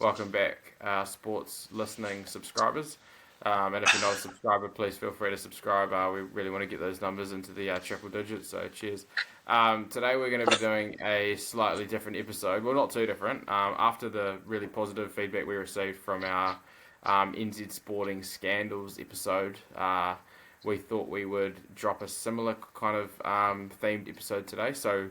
Welcome back, sports listening subscribers. And if you're not a subscriber, please feel free to subscribe. We really want to get those numbers into the triple digits, so cheers. Today we're going to be doing a slightly different episode. Well, not too different. After the really positive feedback we received from our NZ Sporting Scandals episode, we thought we would drop a similar kind of themed episode today. So,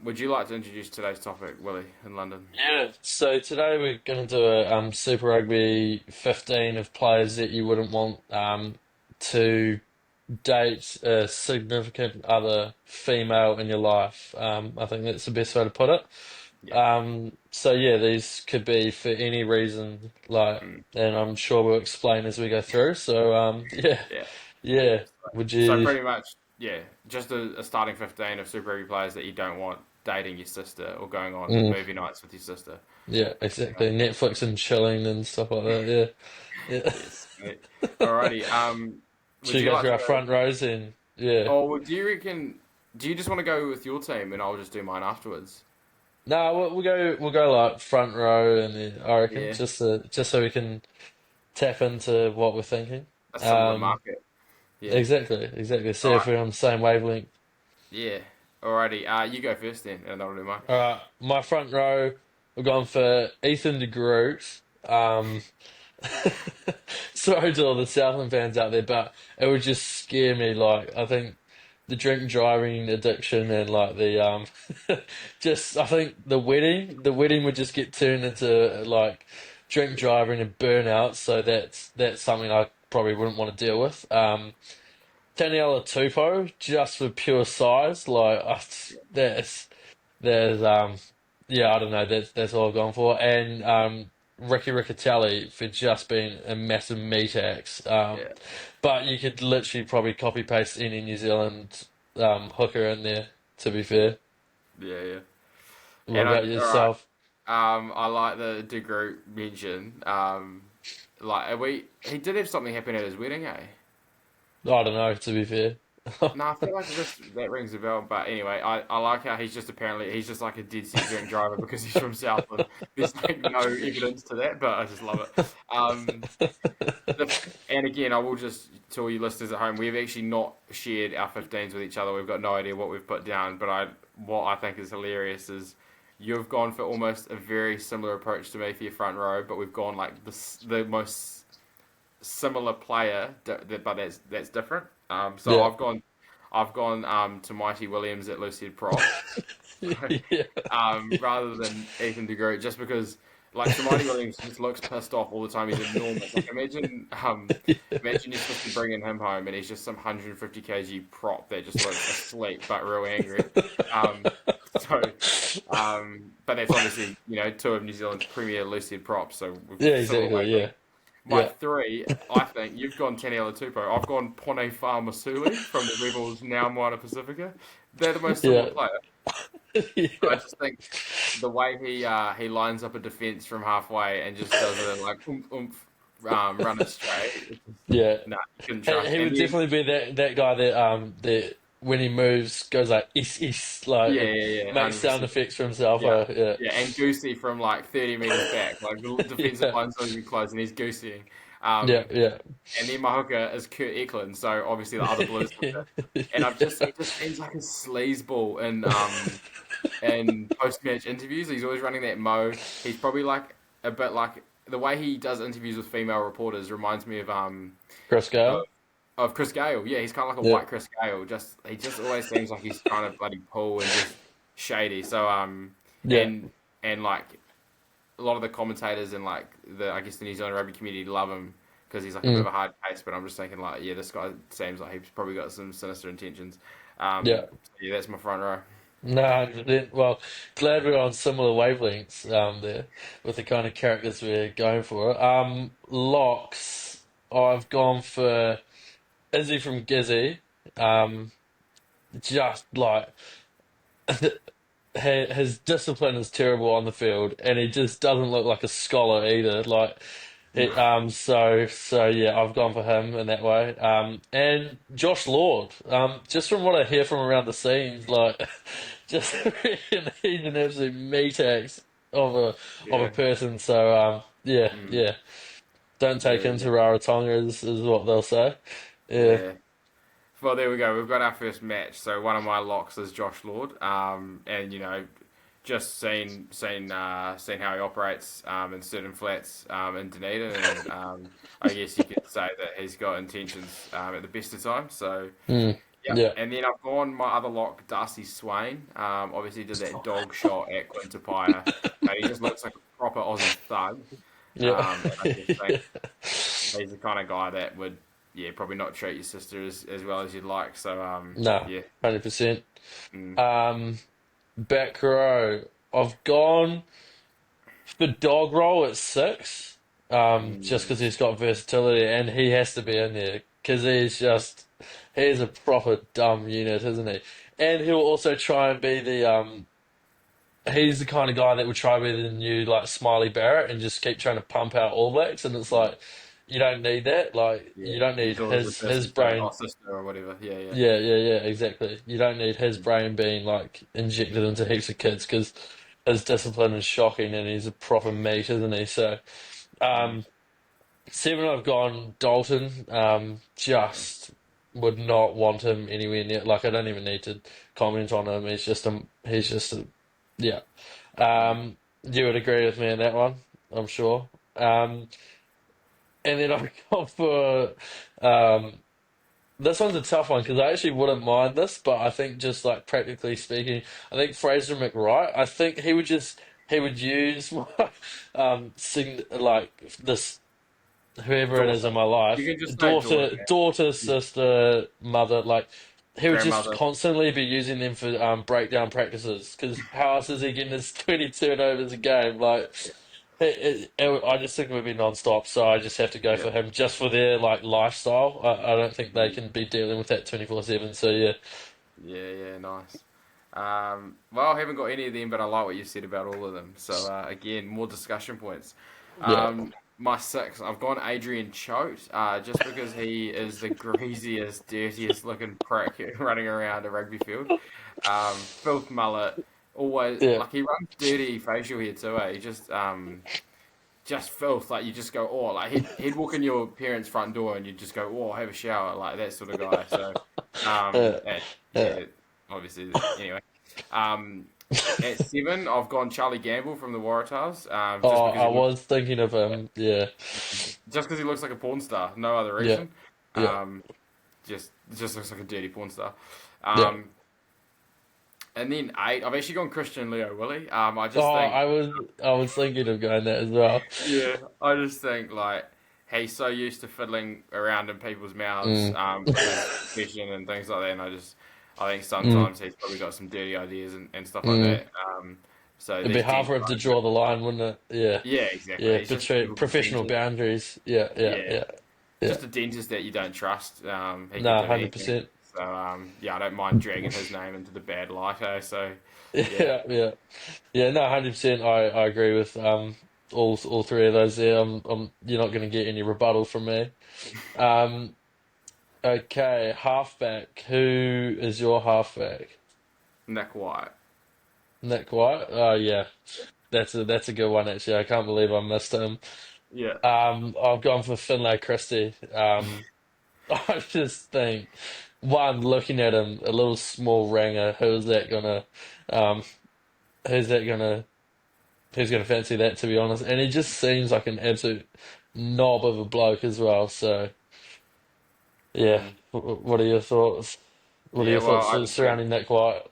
would you like to introduce today's topic, Willie, in London? Yeah, so today we're going to do a Super Rugby 15 of players that you wouldn't want to date a significant other female in your life. I think that's the best way to put it. Yeah. So yeah, these could be for any reason, like, Mm, and I'm sure we'll explain as we go through. So yeah, yeah. yeah. Would So you? pretty much, yeah, just a starting 15 of Super Rugby players that you don't want dating your sister or going on Mm, movie nights with your sister. yeah, Uh, exactly. Netflix and chilling and stuff like that. Yeah, yeah. yes. Mate. Alrighty. Would Should we you go like through to our go? front rows then? Yeah. Or do you reckon? Do you just want to go with your team and I'll just do mine afterwards? No, we'll go like front row, and then I reckon Yeah, just so we can tap into what we're thinking. a similar Um, market. Yeah. exactly. See All if right. we're on the same wavelength. Yeah. Alrighty. You go first then, and I'll do mine. All right, my front row, we're going for Ethan de Groot. Sorry to all the Southland fans out there, but it would just scare me. Like I think the drink driving addiction and like the just I think the wedding would just get turned into like drink driving and burnout. So that's something I probably wouldn't want to deal with. Daniela Tupou just for pure size, like there's yeah, I don't know. That's all I've gone for, and Ricky Riccatelli for just being a massive meat axe. Yeah. But you could literally probably copy paste any New Zealand hooker in there. To be fair, Yeah. Yeah. what And about all right. yourself? I like the De Groot mention. He did have something happen at his wedding, eh? I don't know. To be fair, No, I feel like that rings a bell. But anyway, I like how he's just like a dead set drink driver because he's from Southland. There's like no evidence to that, but I just love it. Um, and again, I will just to all you listeners at home, we've actually not shared our 15s with each other. We've got no idea what we've put down. But what I think is hilarious is you've gone for almost a very similar approach to me for your front row, but we've gone like the most similar player, but that's different. So yeah, I've gone to Mighty Williams at Lucid Prop, yeah, rather than Ethan de Groot, just because like so Mighty Williams just looks pissed off all the time. He's enormous. Like imagine you're supposed to bring him home and he's just some 150 kg prop that just looks asleep but real angry. Um, so, but that's obviously two of New Zealand's premier Lucid props, so we've yeah, similar exactly, wavelength. yeah, My yeah, three, I think you've gone Taniela Tupou. I've gone Pone Masuli from the Rebels, now Moana Pacifica. They're the most similar yeah, player. I yeah, just think the way he lines up a defense from halfway and just does it like run it straight. yeah. No, you couldn't He, trust. he And would then definitely be that guy that when he moves goes like like yeah, and yeah, yeah, makes hundred sound percent. effects for himself. Yeah, Yeah, yeah, and Goosey from like 30 meters back, like the defensive yeah, line's not even close, and he's gooseying. yeah, Um, yeah, and then my hooker is Kurt Eklund, so obviously the other Blues hooker. And he just seems like a sleazeball in post match interviews. He's always running that mode. He's probably like a bit like the way he does interviews with female reporters reminds me Chris of, Gale. of Chris Gale. Yeah, he's kind of like a Yeah, white Chris Gale. He just always seems like he's trying to bloody pull and just shady. So yeah, and like a lot of the commentators and like I guess the New Zealand rugby community love him because he's like a bit of mm, a hard case. But I'm just thinking like, yeah, this guy seems like he's probably got some sinister intentions. yeah. So yeah, that's my front row. No, well, glad we're on similar wavelengths there with the kind of characters we're going for. Locks. I've gone for Izzy from Gizzy. Um, just like his discipline is terrible on the field, and he just doesn't look like a scholar either. Like, No. so yeah, I've gone for him in that way. And Josh Lord. Just from what I hear from around the scenes, like, just he's an absolute meat axe. of a Yeah. person. So yeah, Mm, yeah. Don't take yeah. him to Rarotonga is what they'll say. Yeah. Yeah. Well, there we go. We've got our first match. So one of my locks is Josh Lord. And just seen how he operates in certain flats in Dunedin, and I guess you could say that he's got intentions at the best of times. So Mm. yeah. Yeah. And then I've gone my other lock, Darcy Swain. Obviously did that dog shot at Quintapia. He just looks like a proper Aussie thug. Yeah. And I just think he's the kind of guy that would, yeah, probably not treat your sister as well as you'd like. So, No, yeah. 100%. Mm, Um, Back row. I've gone for dog roll at 6. Just because mm, he's got versatility and he has to be in there because he's a proper dumb unit, isn't he? And he'll also try and be he's the kind of guy that would try to be the new like Smiley Barrett and just keep trying to pump out All Blacks, and it's like you don't need that. Like yeah. you don't Your need daughter's a his sister, brain. sister or whatever. Yeah, yeah. Yeah, yeah, yeah, exactly. You don't need his brain being like injected into heaps of kids because his discipline is shocking and he's a proper meat, isn't he? So, Mm, um, 7 I've gone Dalton. Just would not want him anywhere near. Like I don't even need to comment on him. He's just a yeah. mm. You would agree with me on that one, I'm sure. And then I've gone for um, this one's a tough one because I actually wouldn't mind this, but I think just like practically speaking, I think Fraser McWright. I think he would use my like this whoever it is in Daughter. my You life, can just say daughter, daughter, man. Yeah. sister, mother, like he would just Grandmother. constantly be using them for breakdown practices. Because how else is he getting his 20 turnovers a game? Like, I just think it would be non-stop. So I just have to go Yeah. for him just for their like lifestyle. I don't think they Mm. can be dealing with that 24/7. So yeah, Yeah, yeah, nice. Well, I haven't got any of them, but I like what you said about all of them. So again, more discussion points. yeah, My six, I've gone Adrian Choate, just because he is the greasiest, dirtiest looking prick running around a rugby field. Filth mullet, always yeah, like he runs dirty facial hair too. He just filth. Like you just go, oh, like he'd walk in your parents' front door and you'd just go, oh, have a shower, like that sort of guy. So, yeah, and yeah. yeah, obviously, anyway. Um, at 7, I've gone Charlie Gamble from the Waratahs, Oh, I was thinking of him. Yeah, just because he looks like a porn star, no other yeah, reason. yeah, Um, just looks like a dirty porn star. yeah. Um, and then 8, I've actually gone Christian Leo Willie. I Oh, just think I was thinking of going that as well. Yeah, I just think like he's so used to fiddling around in people's mouths Mm. with his profession and things like that, and I think Mm. sometimes he's probably got some dirty ideas and stuff like Mm. that. So It'd be these hard for dent him to guys, draw the line, wouldn't it? Yeah, yeah, exactly. yeah. He's just a Between typical professional dentist. boundaries. Yeah, yeah, Yeah, yeah, yeah. just a dentist that you don't trust. He could No, do anything. 100%. So yeah, I don't mind dragging his name into the bad light. So yeah. Yeah, yeah, yeah. No, 100%. I agree with all three of those there. You're not going to get any rebuttal from me. Um, okay, halfback. Who is your halfback? Nick White. Nick White. Oh yeah, that's a good one actually. I can't believe I missed him. Yeah. I've gone for Finlay Christie. I just think one looking at him, a little small ringer. Um, who's that gonna, who's gonna fancy that? To be honest, and he just seems like an absolute knob of a bloke as well. So yeah, Mm. what are your thoughts? What are Yeah. your Well, thoughts I just think. surrounding Nick White?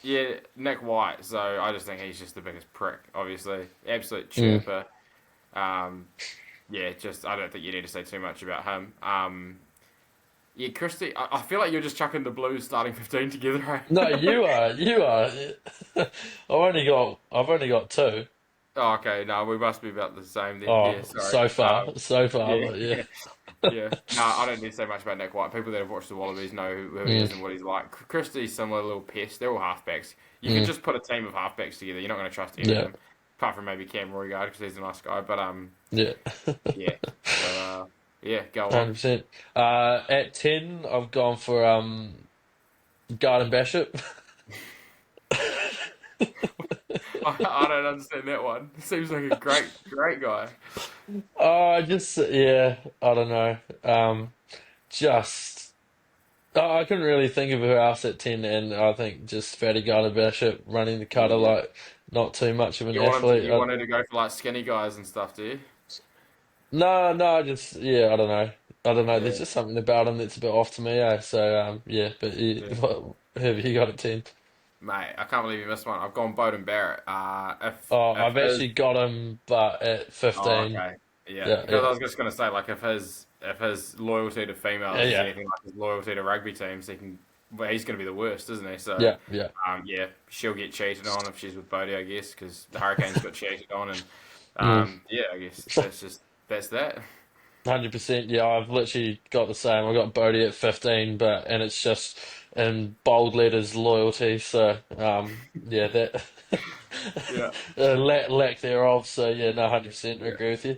Yeah, Nick White. So I just think he's just the biggest prick. Obviously, absolute Mm. chirper. Um, yeah, just I don't think you need to say too much about him. Yeah, Christie. I feel like you're just chucking the Blues starting 15 together, right? No, you are. I've only got two. Oh, okay. No, we must be about the same then. Oh, Yeah, sorry. so far, Yeah, but yeah. yeah, yeah. No, I don't need to say much about Nick White. People that have watched the Wallabies know who he Mm, is and what he's like. Christie's similar little pest. They're all halfbacks. You could mm, just put a team of halfbacks together. You're not going to trust any of yeah, them, apart from maybe Cam Roigard because he's a nice guy. But yeah. yeah. So yeah, go on. 100%. At 10, I've gone for Garden Bishop. I don't understand that one. Seems like a great guy. Oh, just yeah, I don't know. Just I couldn't really think of who else at 10, and I think just Fatty Gardner Bishop running the cutter Yeah. like not too much of an You want him to, athlete. you wanted to go for like skinny guys and stuff, do you? No, no, just yeah, I don't know. I don't know. There's Yeah. just something about him that's a bit off to me. So yeah, but Yeah. who have you got at 10? Mate, I can't believe you missed one. I've gone Bowden Barrett. Oh, If I've his actually got him, but at Oh, 15. okay. Yeah, Yeah, because yeah, I was just gonna say, like, if his loyalty to yeah, females is yeah, anything like his loyalty to rugby teams, well, he's gonna be the worst, isn't he? So, yeah, yeah. yeah, she'll get cheated on if she's with Bodie, I guess, because the Hurricanes got cheated on, and Mm. yeah, I guess that's that. 100%. Yeah, I've literally got the same. I got Bodie at 15, and it's just in bold letters loyalty. So yeah, that Yeah. lack thereof. So yeah, no, 100% agree with you.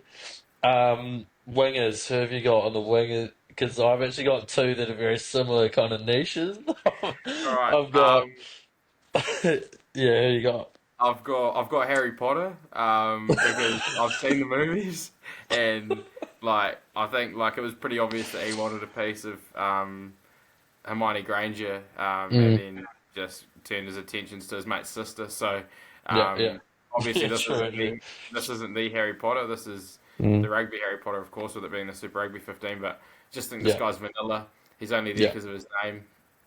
Wingers, who have you got on the winger? Because I've actually got two that are very similar kind of niches. All right. I've got yeah, who you got? I've got Harry Potter because I've seen the movies and like I think like it was pretty obvious that he wanted a piece of Hermione Granger, and Mm, then just turned his attentions to his mate's sister. So, yeah, yeah, obviously, yeah, true, true. this isn't the Harry Potter. This is Mm, the rugby Harry Potter, of course, with it being the Super Rugby 15. But just think this yeah, guy's vanilla. He's only there yeah, because of his name.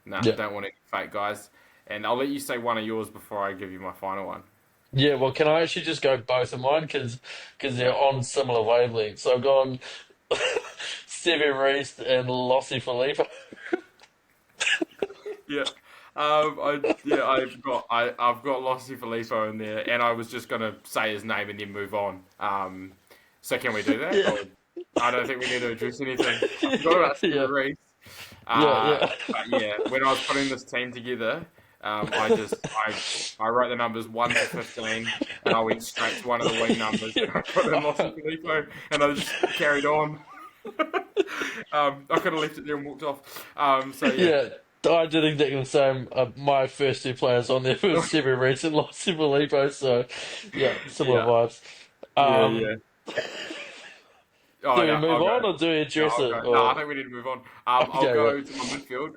Nah, yeah. don't want any fake guys. And I'll let you say one of yours before I give you my final one. Yeah, well, can I actually just go both of mine because they're on similar wavelengths? So I've gone Stevie Reese and Lossie Felipe. Yeah. I've got Lossie Filippo in there, and I was just gonna say his name and then move on. So can we do that? Yeah, Or I don't think we need to address anything. I forgot about Stevie yeah, Reese. yeah, Uh, yeah. but yeah, when I was putting this team together, I wrote the numbers 1 to 15, and I went straight to one of the wing numbers, and I put in Lossie Filippo, and I just carried on. I could have left it there and walked off. So yeah, Yeah, I did exactly the same. My first two players on there were Stevie Reese and Lossie Felipe, so yeah, similar yeah, vibes. yeah, Um, yeah. Oh do we yeah, move I'll go. on or do we Yeah, address I'll it? go. No, I Or think we need to move on. I'll okay, right. go to my midfield.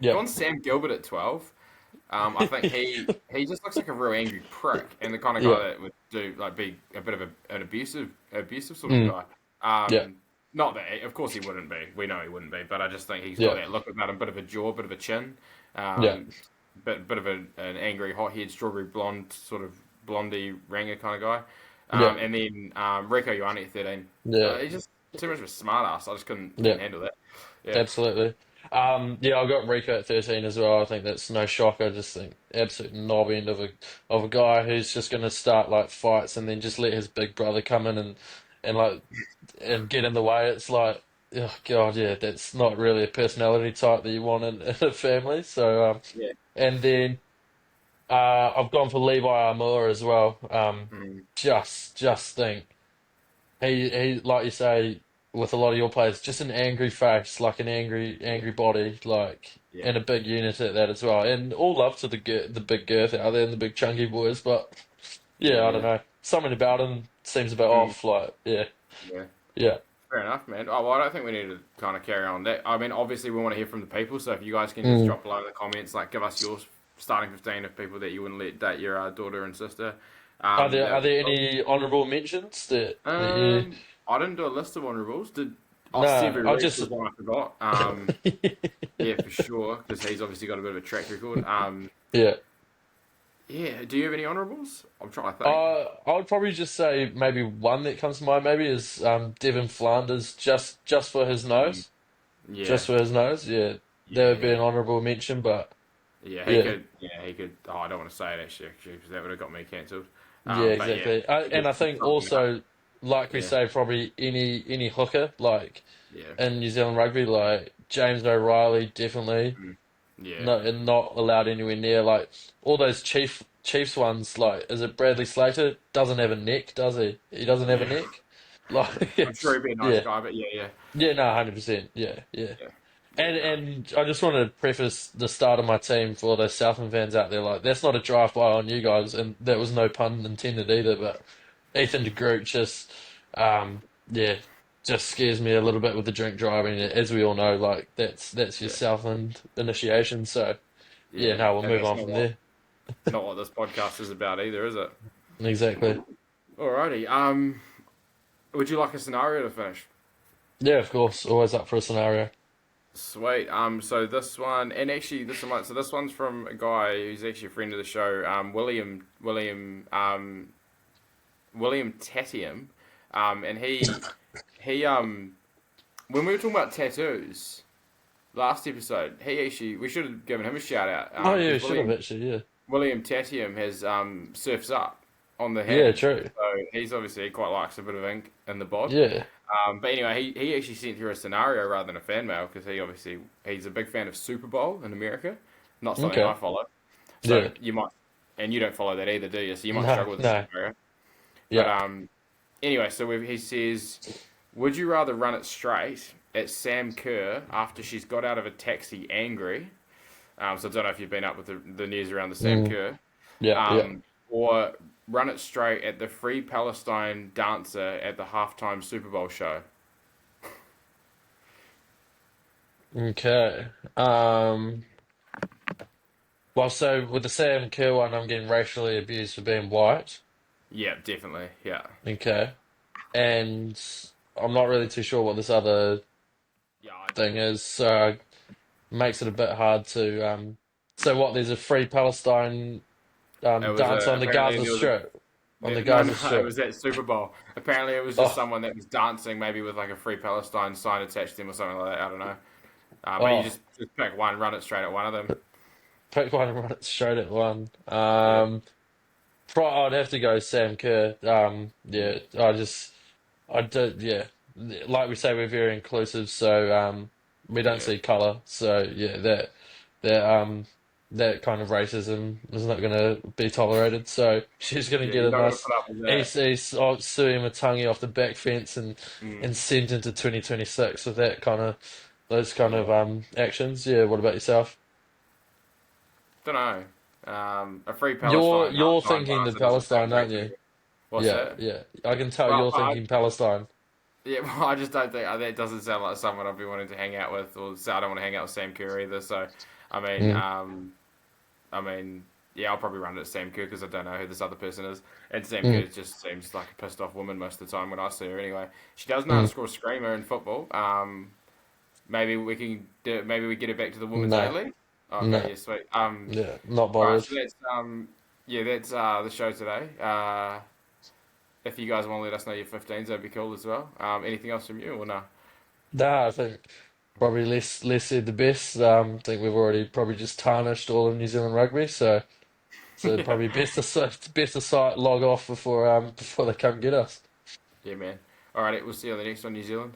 Yeah, Gone Sam Gilbert at 12. I think he just looks like a real angry prick, and the kind of guy yeah, that would do like be a bit of an abusive sort of mm, guy. yeah, Not that, of course, he wouldn't be. We know he wouldn't be, but I just think he's got yeah, that look about him, bit of a jaw, bit of a chin, yeah, um, bit of an angry, hot-head, strawberry blonde sort of blondie ranger kind of guy. yeah, And then Rico Ioane at 13. yeah, He's just too much of a smart ass. I just yeah. couldn't handle that. Yeah, Absolutely. Yeah, I got Rico at 13 as well. I think that's no shock. I just think absolute knob end of a guy who's just going to start like fights and then just let his big brother come in and like and get in the way. It's like, oh God, yeah, that's not really a personality type that you want in a family. So, yeah. and then I've gone for Levi Armour as well. Mm, Just think. He like you say with a lot of your players, just an angry face, like an angry body, like yeah. and a big unit at that as well. And all love to the big girth out there and the big chunky boys, but Yeah, yeah, I don't yeah. know. Something about him seems a bit Mm, off. Like yeah, yeah. yeah, Fair enough, man. Oh, well, I don't think we need to kind of carry on that. I mean, obviously, we want to hear from the people. So if you guys can just mm. drop below in the comments, like, give us your starting 15 of people that you wouldn't let date your daughter and sister. That Are would be there cool. any honourable mentions that you? I didn't do a list of honorables. No, Stevie I Reese just was one I forgot. Yeah, for sure, because he's obviously got a bit of a track record. yeah. Yeah. Do you have any honorables? I'm trying to think. I would probably just say maybe one that comes to mind maybe is Devin Flanders just for his Mm, nose. yeah, Just for his nose, yeah. That yeah, would be yeah. an honourable mention, but Yeah, he yeah, could. Yeah, he could. Oh, I don't want to say it actually, because that would have got me cancelled. yeah, But yeah, exactly. he And could I pick think something up. also, like we Yeah, say, probably any hooker, like yeah, in New Zealand rugby, like James O'Reilly, definitely mm, yeah, no, and not allowed anywhere near like all those Chiefs ones. Like, is it Bradley Slater? Doesn't have a neck, does he? He doesn't have a yeah. neck. Like, I'm sure he'd be a nice yeah, guy, but yeah, yeah, yeah, no, 100%, yeah, yeah. yeah. And I just want to preface the start of my team for those Southland fans out there. Like, that's not a drive-by on you guys, and that was no pun intended either. But Ethan de Groot just, yeah, just scares me a little bit with the drink driving. As we all know, like that's your Yeah, Southland initiation. So yeah, yeah, no, we'll and move that's on from there. not what this podcast is about either, is it? Exactly. Alrighty. Would you like a scenario to finish? Yeah, of course. Always up for a scenario. Sweet. So this one, and actually so this one's from a guy who's actually a friend of the show, William Tatium, and he when we were talking about tattoos last episode, he actually we should have given him a shout out, Oh yeah, we because should have actually. Yeah. William Tatium has surfs up on the Yeah. hand, True. so he's obviously he quite likes a bit of ink in the bod. Yeah. But anyway, he actually sent through a scenario rather than a fan mail because he's a big fan of Super Bowl in America, not something Okay. I follow. So Yeah. you might, and you don't follow that either, do you? So you might No. struggle with this No. scenario. But Yeah. anyway, he says, would you rather run it straight at Sam Kerr after she's got out of a taxi angry? So I don't know if you've been up with the news around the Sam Mm. Kerr, Yeah. Yeah. or run it straight at the Free Palestine dancer at the halftime Super Bowl show. Okay. Well, so with the Sam Kerr one, I'm getting racially abused for being white. Yeah, definitely. Yeah. Okay. And I'm not really too sure what this other Yeah, thing is, so it makes it a bit hard to. So what? There's a free Palestine it was dance on the apparently Gaza there was a Strip. On the no, Gaza no, it Strip. was at Super Bowl. Apparently, it was just Oh, someone that was dancing, maybe with like a Free Palestine sign attached to him or something like that. I don't know. But you oh. just pick one, run it straight at one of them. Pick one and run it straight at one. Yeah. I'd have to go Sam Kerr. Yeah, I do, yeah. Like we say, we're very inclusive, so we don't Yeah. see color. So yeah, that that kind of racism is not going to be tolerated. So she's going to Yeah, get you're a not gonna nice put up with that. suing Matangi off the back fence Mm. and sent into 2026 with that kind of those kind of Yeah. actions. Yeah. What about yourself? Don't know. A Free You're Palestine you're halftime thinking the dancer doesn't sound Palestine, great aren't to me. you? What's Yeah, that? yeah. I can tell Well, you're thinking Palestine. yeah, well, I just don't think that doesn't sound like someone I'd be wanting to hang out with, or so I don't want to hang out with Sam Kerr either. So, I mean, Mm, um, I mean, yeah, I'll probably run it at Sam Kerr because I don't know who this other person is, and Sam Kerr mm, just seems like a pissed off woman most of the time when I see her. Anyway, she does know how to mm. score a screamer in football. Maybe we get it back to the women's A No, League. Okay, no. yeah, sweet. Yeah, not All right, bothered. so that's the show today. If you guys want to let us know your 15s, that'd be cool as well. Anything else from you or no? Nah, I think probably less said the best. I think we've already probably just tarnished all of New Zealand rugby, so Yeah. probably best to site log off before before they come get us. Yeah, man. All right, we'll see you on the next one, New Zealand.